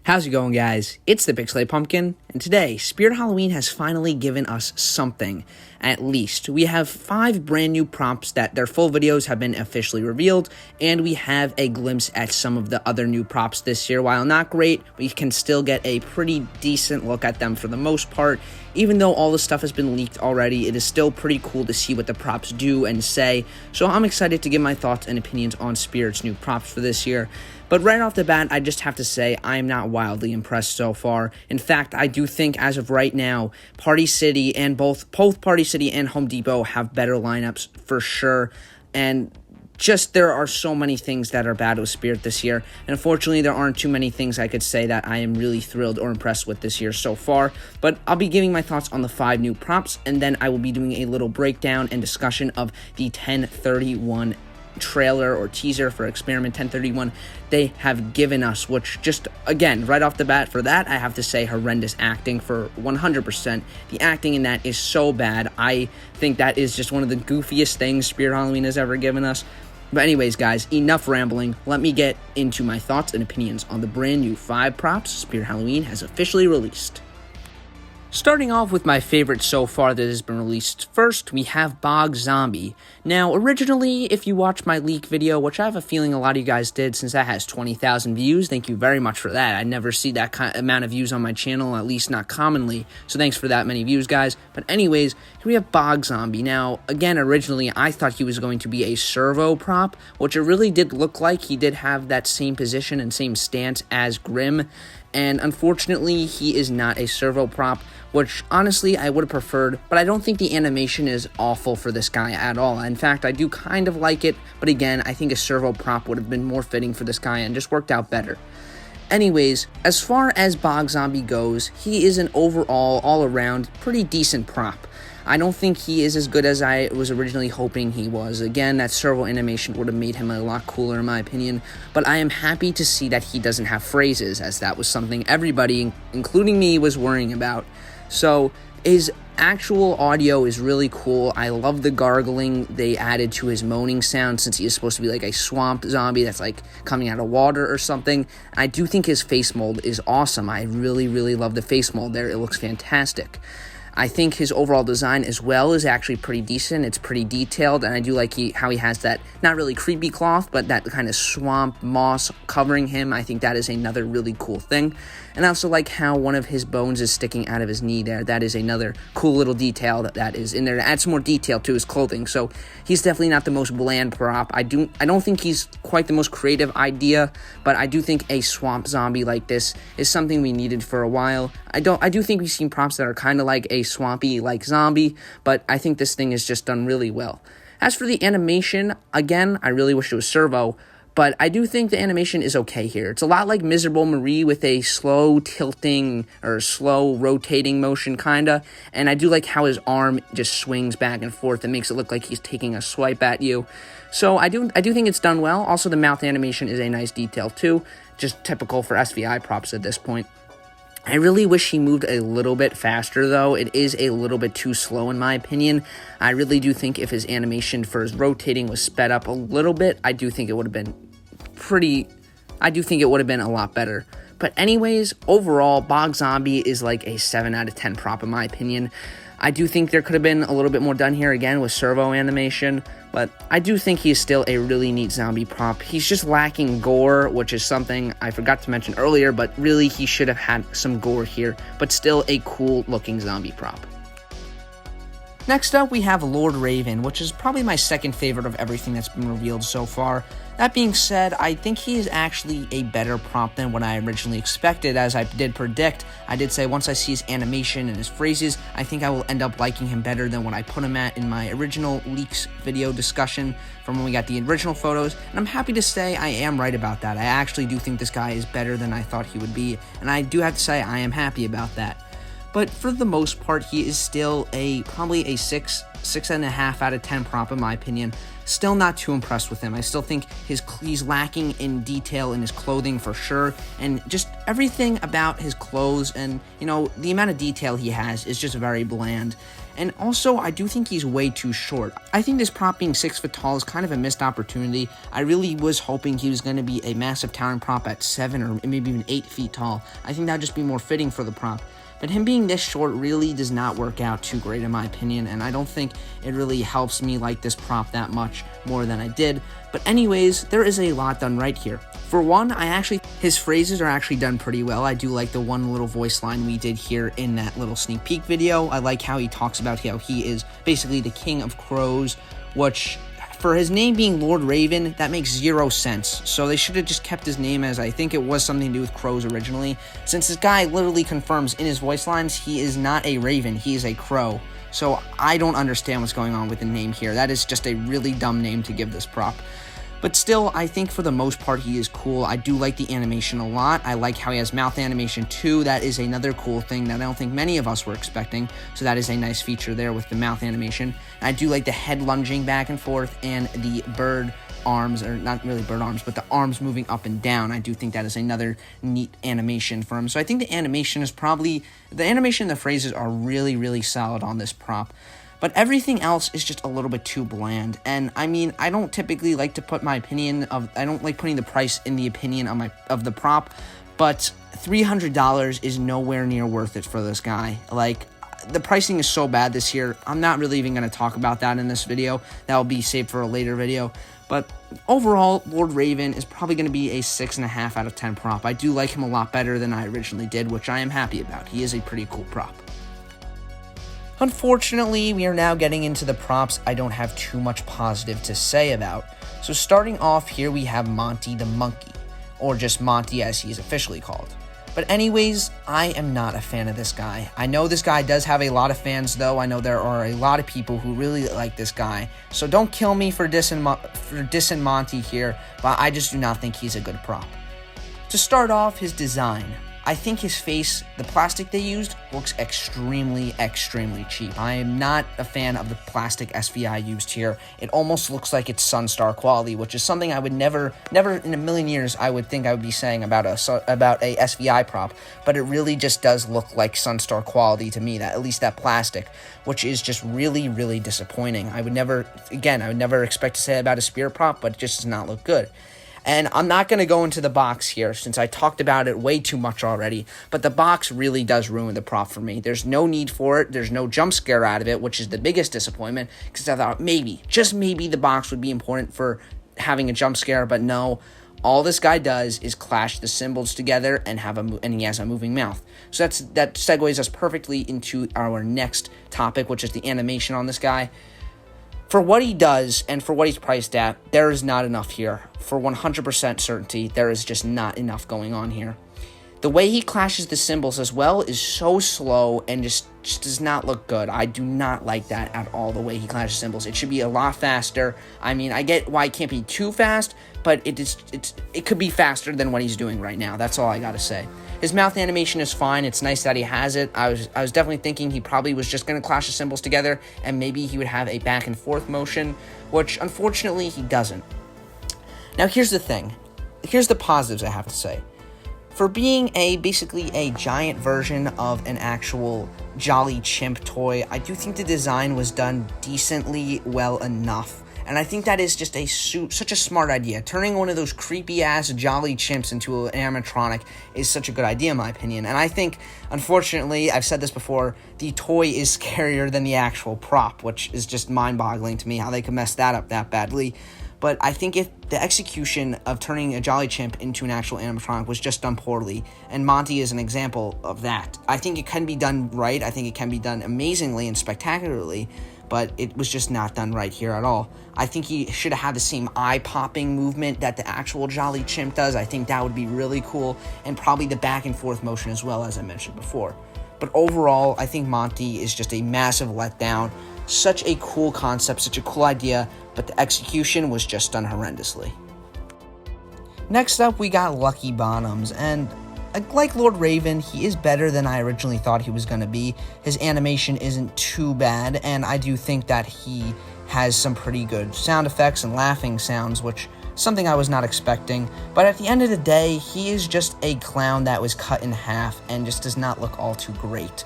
How's it going, guys? It's the Pixelated Pumpkin, and today, Spirit Halloween has finally given us something, at least. We have 5 brand new props that their full videos have been officially revealed, and we have a glimpse at some of the other new props this year. While not great, we can still get a pretty decent look at them for the most part. Even though all the stuff has been leaked already, it is still pretty cool to see what the props do and say, so I'm excited to give my thoughts and opinions on Spirit's new props for this year. But right off the bat, I just have to say I am not wildly impressed so far. In fact, I do think as of right now, Party City and both Party City and Home Depot have better lineups for sure. And just there are so many things that are bad with Spirit this year. And unfortunately, there aren't too many things I could say that I am really thrilled or impressed with this year so far. But I'll be giving my thoughts on the 5 new props, and then I will be doing a little breakdown and discussion of the 1031 trailer or teaser for Experiment 1031 they have given us, which just, again, right off the bat for that, I have to say horrendous acting for 100%. The acting in that is so bad. I think that is just one of the goofiest things Spirit Halloween has ever given us. But anyways, guys, enough rambling. Let me get into my thoughts and opinions on the brand new 5 props Spirit Halloween has officially released. Starting off with my favorite so far that has been released first, we have Bog Zombie. Now, originally, if you watched my leak video, which I have a feeling a lot of you guys did since that has 20,000 views, thank you very much for that. I never see that amount of views on my channel, at least not commonly, so thanks for that many views, guys. But anyways, here we have Bog Zombie. Now, again, originally, I thought he was going to be a servo prop, which it really did look like. He did have that same position and same stance as Grimm, and unfortunately, he is not a servo prop, which honestly I would have preferred, but I don't think the animation is awful for this guy at all. In fact, I do kind of like it, but again, I think a servo prop would have been more fitting for this guy and just worked out better. Anyways, as far as Bog Zombie goes, he is an overall, all-around, pretty decent prop. I don't think he is as good as I was originally hoping he was. Again, that servo animation would have made him a lot cooler in my opinion, but I am happy to see that he doesn't have phrases, as that was something everybody, including me, was worrying about. So, his actual audio is really cool. I love the gargling they added to his moaning sound, since he is supposed to be like a swamp zombie that's like coming out of water or something. I do think his face mold is awesome. I really, really love the face mold there. It looks fantastic. I think his overall design as well is actually pretty decent. It's pretty detailed, and I do like how he has that, not really creepy cloth, but that kind of swamp moss covering him. I think that is another really cool thing. And I also like how one of his bones is sticking out of his knee there. That is another cool little detail that is in there to add some more detail to his clothing. So he's definitely not the most bland prop. I don't think he's quite the most creative idea, but I do think a swamp zombie like this is something we needed for a while. I do think we've seen props that are kind of like a swampy like zombie, but I think this thing is just done really well. As for the animation, again, I really wish it was servo, but I do think the animation is okay here. It's a lot like Miserable Marie with a slow tilting or slow rotating motion kinda, and I do like how his arm just swings back and forth and makes it look like he's taking a swipe at you. So I do think it's done well. Also, the mouth animation is a nice detail too, just typical for SVI props at this point. I really wish he moved a little bit faster, though. It is a little bit too slow, in my opinion. I really do think if his animation for his rotating was sped up a little bit, I do think it would have been a lot better. But anyways, overall, Bog Zombie is like a 7 out of 10 prop, in my opinion. I do think there could have been a little bit more done here, again, with servo animation, but I do think he's still a really neat zombie prop. He's just lacking gore, which is something I forgot to mention earlier, but really he should have had some gore here, but still a cool-looking zombie prop. Next up, we have Lord Raven, which is probably my second favorite of everything that's been revealed so far. That being said, I think he is actually a better prop than what I originally expected. As I did predict, I did say once I see his animation and his phrases, I think I will end up liking him better than what I put him at in my original leaks video discussion from when we got the original photos, and I'm happy to say I am right about that. I actually do think this guy is better than I thought he would be, and I do have to say I am happy about that. But for the most part, he is still probably a 6.5 out of 10 prop in my opinion. Still not too impressed with him. I still think he's lacking in detail in his clothing for sure, and just everything about his clothes and, the amount of detail he has is just very bland. And also, I do think he's way too short. I think this prop being 6 foot tall is kind of a missed opportunity. I really was hoping he was going to be a massive towering prop at 7 or maybe even 8 feet tall. I think that would just be more fitting for the prop. But him being this short really does not work out too great in my opinion, and I don't think it really helps me like this prop that much more than I did. But anyways, there is a lot done right here. For one, his phrases are actually done pretty well. I do like the one little voice line we did here in that little sneak peek video. I like how he talks about how he is basically the king of crows, which for his name being Lord Raven, that makes 0 sense. So they should have just kept his name as I think it was something to do with crows originally. Since this guy literally confirms in his voice lines he is not a raven, he is a crow. So I don't understand what's going on with the name here. That is just a really dumb name to give this prop. But still, I think for the most part, he is cool. I do like the animation a lot. I like how he has mouth animation too. That is another cool thing that I don't think many of us were expecting. So that is a nice feature there with the mouth animation. And I do like the head lunging back and forth and the bird arms, or not really bird arms, but the arms moving up and down. I do think that is another neat animation for him. So I think the animation and the phrases are really, really solid on this prop. But everything else is just a little bit too bland. And I mean, I don't typically like to put I don't like putting the price in the opinion of the prop, but $300 is nowhere near worth it for this guy. Like, the pricing is so bad this year. I'm not really even going to talk about that in this video. That will be saved for a later video. But overall, Lord Raven is probably going to be a 6.5 out of 10 prop. I do like him a lot better than I originally did, which I am happy about. He is a pretty cool prop. Unfortunately, we are now getting into the props I don't have too much positive to say about. So starting off here, we have Monty the monkey, or just Monty as he is officially called. But anyways, I am not a fan of this guy. I know this guy does have a lot of fans though. I know there are a lot of people who really like this guy. So don't kill me for dissing Monty here, but I just do not think he's a good prop. To start off, his design. I think his face, the plastic they used, looks extremely, extremely cheap. I am not a fan of the plastic SVI used here. It almost looks like it's Sunstar quality, which is something I would never in a million years I would think I would be saying about a SVI prop, but it really just does look like Sunstar quality to me, at least that plastic, which is just really, really disappointing. I would never expect to say that about a spirit prop, but it just does not look good. And I'm not going to go into the box here since I talked about it way too much already, but the box really does ruin the prop for me. There's no need for it. There's no jump scare out of it, which is the biggest disappointment, because I thought maybe, just maybe, the box would be important for having a jump scare, but no. All this guy does is clash the symbols together and he has a moving mouth. So that segues us perfectly into our next topic, which is the animation on this guy. For what he does and for what he's priced at, there is not enough here. For 100% certainty, there is just not enough going on here. The way he clashes the symbols as well is so slow and just does not look good. I do not like that at all, the way he clashes symbols. It should be a lot faster. I mean, I get why it can't be too fast, but it could be faster than what he's doing right now. That's all I gotta say. His mouth animation is fine. It's nice that he has it. I was definitely thinking he probably was just going to clash the symbols together and maybe he would have a back and forth motion, which unfortunately he doesn't. Now here's the thing. Here's the positives I have to say. For being basically a giant version of an actual Jolly Chimp toy, I do think the design was done decently well enough. And I think that is just such a smart idea. Turning one of those creepy-ass Jolly Chimps into an animatronic is such a good idea, in my opinion. And I think, unfortunately, I've said this before, the toy is scarier than the actual prop, which is just mind-boggling to me how they could mess that up that badly. But I think if the execution of turning a Jolly Chimp into an actual animatronic was just done poorly, and Monty is an example of that. I think it can be done right. I think it can be done amazingly and spectacularly, but it was just not done right here at all. I think he should have had the same eye-popping movement that the actual Jolly Chimp does. I think that would be really cool, and probably the back-and-forth motion as well, as I mentioned before. But overall, I think Monty is just a massive letdown. Such a cool concept, such a cool idea, but the execution was just done horrendously. Next up, we got Lucky Bottoms, and like Lord Raven, he is better than I originally thought he was going to be. His animation isn't too bad, and I do think that he has some pretty good sound effects and laughing sounds, which is something I was not expecting. But at the end of the day, he is just a clown that was cut in half and just does not look all too great.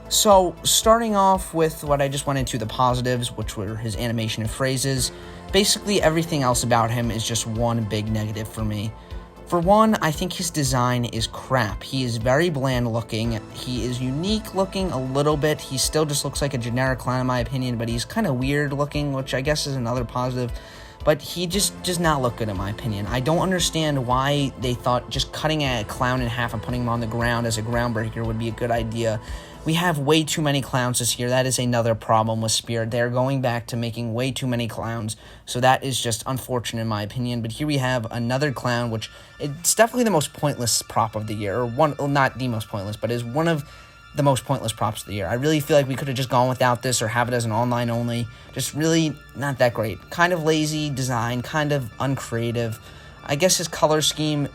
So, starting off with what I just went into, the positives, which were his animation and phrases, basically everything else about him is just one big negative for me. For one, I think his design is crap. He is very bland looking. He is unique looking a little bit. He still just looks like a generic clown in my opinion, but he's kind of weird looking, which I guess is another positive. But he just does not look good in my opinion. I don't understand why they thought just cutting a clown in half and putting him on the ground as a groundbreaker would be a good idea. We have way too many clowns this year. That is another problem with Spirit. They're going back to making way too many clowns, so that is just unfortunate in my opinion. But here we have another clown, which it's definitely the most pointless prop of the year, or one, well, not the most pointless, but is one of the most pointless props of the year. I really feel like we could have just gone without this or have it as an online only. Just really not that great. Kind of lazy design, kind of uncreative. I guess his color scheme,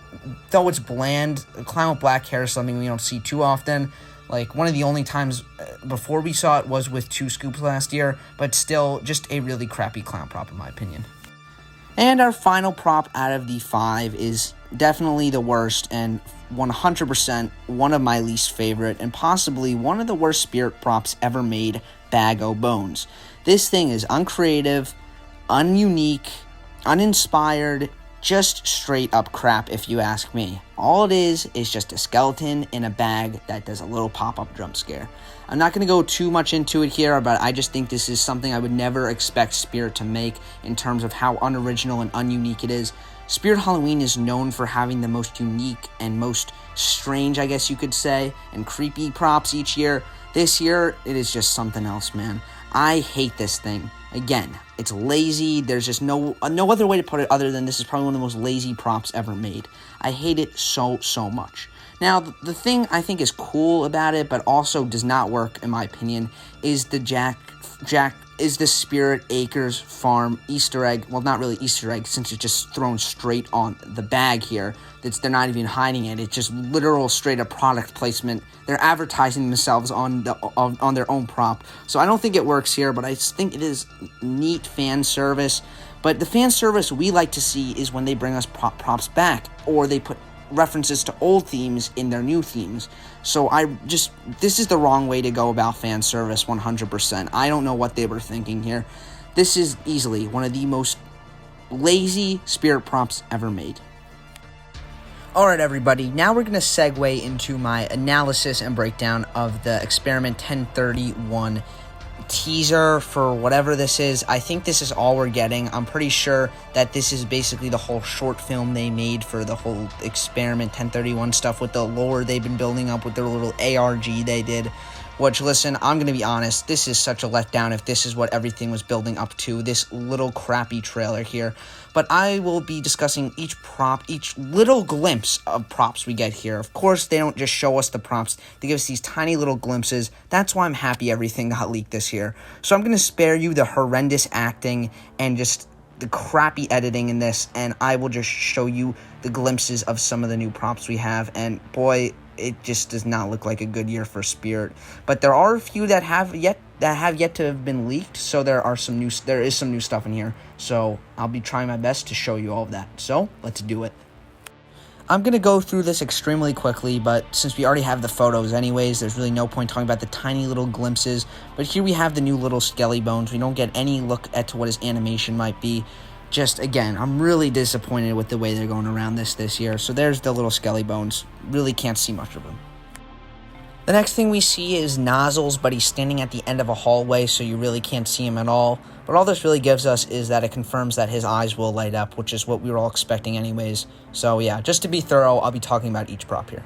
though it's bland, a clown with black hair is something we don't see too often. Like, one of the only times before we saw it was with 2 Scoops last year, but still, just a really crappy clown prop in my opinion. And our final prop out of the 5 is definitely the worst and 100% one of my least favorite and possibly one of the worst Spirit props ever made, Bag O' Bones. This thing is uncreative, ununique, uninspired, just straight up crap if you ask me. All it is just a skeleton in a bag that does a little pop-up jump scare. I'm not going to go too much into it here, but I just think this is something I would never expect Spirit to make in terms of how unoriginal and ununique it is. Spirit Halloween is known for having the most unique and most strange, I guess you could say, and creepy props each year. This year, it is just something else, man. I hate this thing. Again, it's lazy. There's just no other way to put it other than this is probably one of the most lazy props ever made. I hate it so much. Now, the thing I think is cool about it, but also does not work, in my opinion, is the is the Spirit Acres Farm Easter egg. Well, not really Easter egg, since it's just thrown straight on the bag here. They're not even hiding it. It's just literal straight up product placement. They're advertising themselves on their own prop. So I don't think it works here, but I think it is neat fan service. But the fan service we like to see is when they bring us props back, or they put references to old themes in their new themes. So this is the wrong way to go about fan service 100%. I don't know what they were thinking here. This is easily one of the most lazy Spirit props ever made. Alright everybody, now we're going to segue into my analysis and breakdown of the Experiment 1031 teaser for whatever this is. I think this is all we're getting. I'm pretty sure that this is basically the whole short film they made for the whole Experiment 1031 stuff with the lore they've been building up with their little ARG they did. Which, listen, I'm going to be honest, this is such a letdown if this is what everything was building up to, this little crappy trailer here. But I will be discussing each prop, each little glimpse of props we get here. Of course, they don't just show us the props, they give us these tiny little glimpses. That's why I'm happy everything got leaked this year. So I'm going to spare you the horrendous acting and just the crappy editing in this, and I will just show you the glimpses of some of the new props we have, and boy, it just does not look like a good year for Spirit. But there are a few that have yet to have been leaked, so there is some new stuff in here. So I'll be trying my best to show you all of that. So let's do it. I'm going to go through this extremely quickly, but since we already have the photos anyways, there's really no point talking about the tiny little glimpses. But here we have the new little Skelly bones. We don't get any look at what his animation might be. Just, again, I'm really disappointed with the way they're going around this year. So there's the little Skelly bones. Really can't see much of them. The next thing we see is Nozzles, but he's standing at the end of a hallway, so you really can't see him at all. But all this really gives us is that it confirms that his eyes will light up, which is what we were all expecting anyways. So yeah, just to be thorough, I'll be talking about each prop here.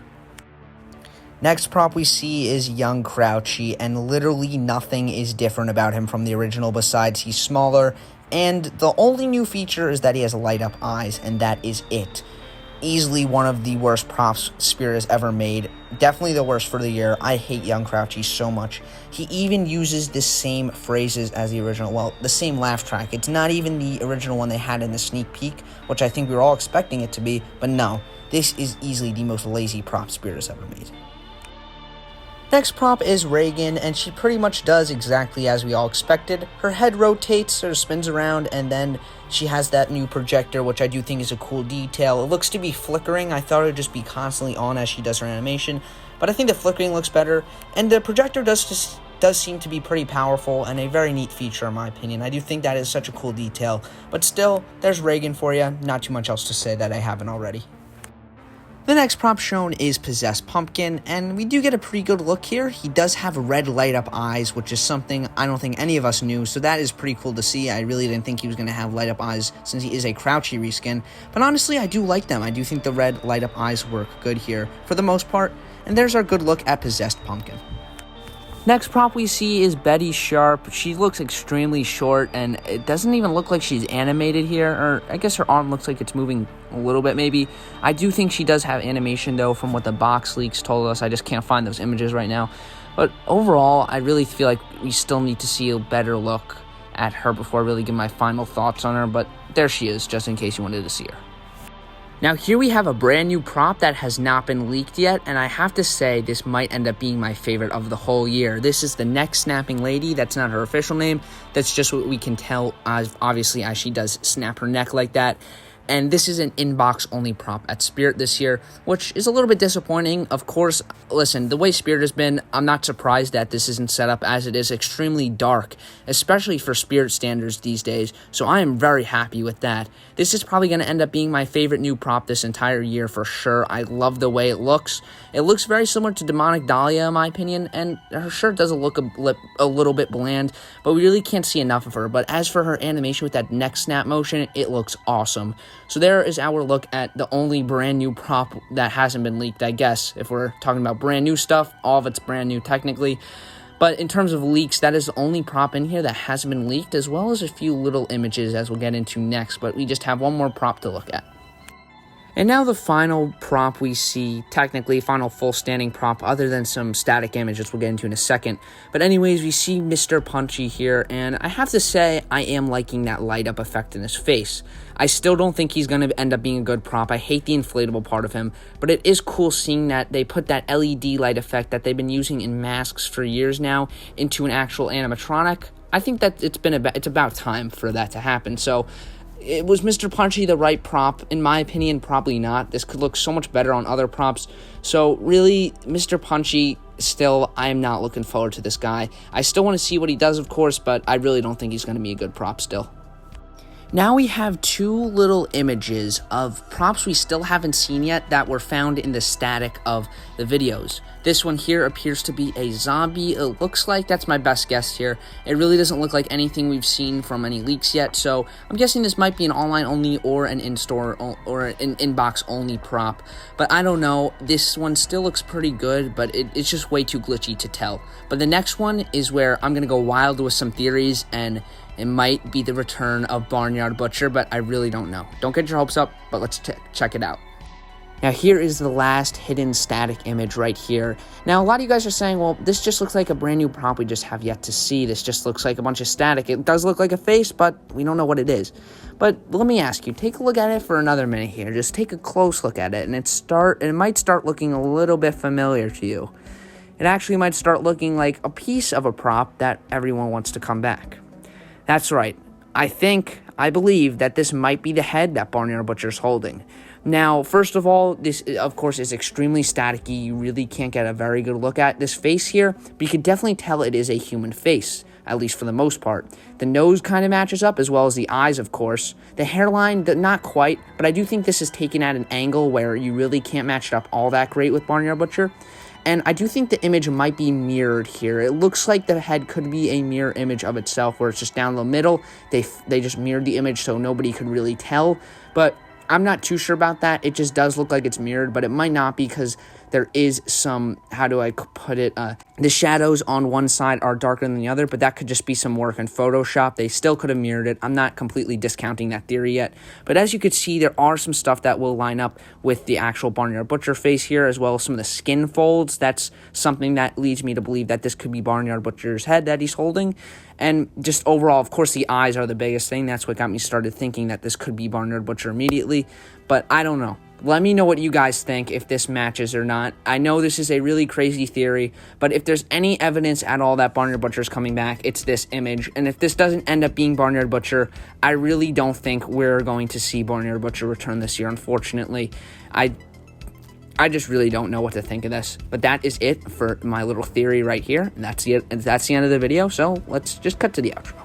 Next prop we see is young Crouchy, and literally nothing is different about him from the original besides he's smaller, and the only new feature is that he has light up eyes, and that is it. Easily one of the worst props Spirit has ever made. Definitely the worst for the year. I hate young Crouchy so much. He even uses the same phrases as the original. Well, the same laugh track. It's not even the original one they had in the sneak peek, which I think we were all expecting it to be. But no, this is easily the most lazy prop Spirit has ever made. Next prop is Reagan, and she pretty much does exactly as we all expected. Her head rotates or spins around, and then she has that new projector, which I do think is a cool detail. It looks to be flickering. I thought it would just be constantly on as she does her animation, but I think the flickering looks better, and the projector does seem to be pretty powerful and a very neat feature in my opinion. I do think that is such a cool detail, but still, there's Reagan for you. Not too much else to say that I haven't already. The next prop shown is Possessed Pumpkin, and we do get a pretty good look here. He does have red light-up eyes, which is something I don't think any of us knew, so that is pretty cool to see. I really didn't think he was going to have light-up eyes since he is a crouchy reskin, but honestly, I do like them. I do think the red light-up eyes work good here for the most part, and there's our good look at Possessed Pumpkin. Next prop we see is Betty Sharpe. She looks extremely short, and it doesn't even look like she's animated here, or I guess her arm looks like it's moving a little bit maybe. I do think she does have animation though from what the box leaks told us. I just can't find those images right now. But overall, I really feel like we still need to see a better look at her before I really give my final thoughts on her, but there she is, just in case you wanted to see her. Now here we have a brand new prop that has not been leaked yet, and I have to say this might end up being my favorite of the whole year. This is the neck snapping lady. That's not her official name. That's just what we can tell, obviously, as she does snap her neck like that. And this is an inbox only prop at Spirit this year, which is a little bit disappointing. Of course, listen, the way Spirit has been, I'm not surprised that this isn't set up, as it is extremely dark, especially for Spirit standards these days, so I am very happy with that. This is probably going to end up being my favorite new prop this entire year for sure. I love the way it looks. It looks very similar to Demonic Dahlia in my opinion, and her shirt does look a little bit bland, but we really can't see enough of her. But as for her animation with that neck snap motion, it looks awesome. So there is our look at the only brand new prop that hasn't been leaked, I guess. If we're talking about brand new stuff, all of it's brand new technically. But in terms of leaks, that is the only prop in here that hasn't been leaked, as well as a few little images as we'll get into next. But we just have one more prop to look at. And now the final prop we see, technically final full standing prop other than some static images we'll get into in a second. But anyways, we see Mr. Punchy here, and I have to say I am liking that light up effect in his face. I still don't think he's going to end up being a good prop. I hate the inflatable part of him, but it is cool seeing that they put that LED light effect that they've been using in masks for years now into an actual animatronic. I think that it's about time for that to happen. So was Mr. Punchy the right prop? In my opinion, probably not. This could look so much better on other props. So really, Mr. Punchy, still, I am not looking forward to this guy. I still want to see what he does, of course, but I really don't think he's going to be a good prop still. Now we have two little images of props we still haven't seen yet that were found in the static of the videos. This one here appears to be a zombie. It looks like, that's my best guess here. It really doesn't look like anything we've seen from any leaks yet, so I'm guessing this might be an online only or an in-store or an inbox only prop. But I don't know. This one still looks pretty good, but it's just way too glitchy to tell. But the next one is where I'm going to go wild with some theories, and it might be the return of Barnyard Butcher, but I really don't know. Don't get your hopes up, but let's check it out. Now here is the last hidden static image right here. Now a lot of you guys are saying, well, this just looks like a brand new prop we just have yet to see. This just looks like a bunch of static. It does look like a face, but we don't know what it is. But let me ask you, take a look at it for another minute here. Just take a close look at it, and it might start looking a little bit familiar to you. It actually might start looking like a piece of a prop that everyone wants to come back. That's right. I believe that this might be the head that Barnyard Butcher's holding. Now, first of all, this, of course, is extremely staticky. You really can't get a very good look at this face here, but you can definitely tell it is a human face, at least for the most part. The nose kind of matches up, as well as the eyes, of course. The hairline, not quite, but I do think this is taken at an angle where you really can't match it up all that great with Barnyard Butcher. And I do think the image might be mirrored here. It looks like the head could be a mirror image of itself, where it's just down the middle. They just mirrored the image so nobody could really tell. But I'm not too sure about that. It just does look like it's mirrored, but it might not, because there is some, how do I put it, the shadows on one side are darker than the other, but that could just be some work in Photoshop. They still could have mirrored it. I'm not completely discounting that theory yet, but as you could see, there are some stuff that will line up with the actual Barnyard Butcher face here, as well as some of the skin folds. That's something that leads me to believe that this could be Barnyard Butcher's head that he's holding. And just overall, of course, the eyes are the biggest thing. That's what got me started thinking that this could be Barnyard Butcher immediately, but I don't know. Let me know what you guys think, if this matches or not. I know this is a really crazy theory, but if there's any evidence at all that Barnyard Butcher is coming back, it's this image. And if this doesn't end up being Barnyard Butcher, I really don't think we're going to see Barnyard Butcher return this year, unfortunately. I just really don't know what to think of this. But that is it for my little theory right here. And that's the end of the video, so let's just cut to the outro.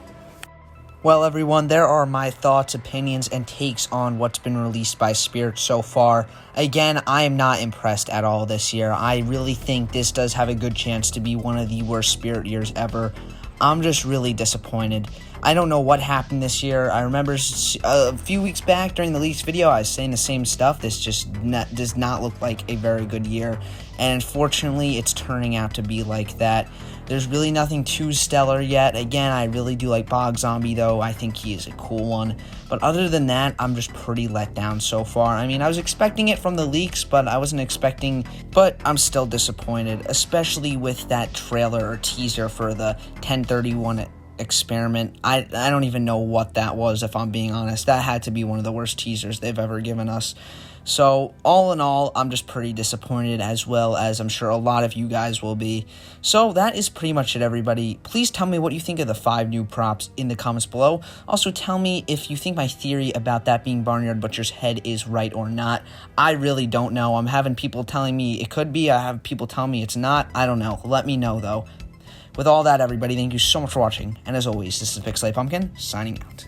Well, everyone, there are my thoughts, opinions, and takes on what's been released by Spirit so far. Again, I am not impressed at all this year. I really think this does have a good chance to be one of the worst Spirit years ever. I'm just really disappointed. I don't know what happened this year. I remember a few weeks back during the leaks video, I was saying the same stuff. This just does not look like a very good year. And unfortunately, it's turning out to be like that. There's really nothing too stellar yet. Again, I really do like Bog Zombie, though. I think he is a cool one. But other than that, I'm just pretty let down so far. I mean, I was expecting it from the leaks, but I wasn't expecting... But I'm still disappointed, especially with that trailer or teaser for the 1031 experiment. I don't even know what that was, if I'm being honest. That had to be one of the worst teasers they've ever given us. So, all in all, I'm just pretty disappointed, as well as I'm sure a lot of you guys will be. So, that is pretty much it, everybody. Please tell me what you think of the 5 new props in the comments below. Also, tell me if you think my theory about that being Barnyard Butcher's head is right or not. I really don't know. I'm having people telling me it could be. I have people telling me it's not. I don't know. Let me know, though. With all that, everybody, thank you so much for watching. And as always, this is Pixelate Pumpkin, signing out.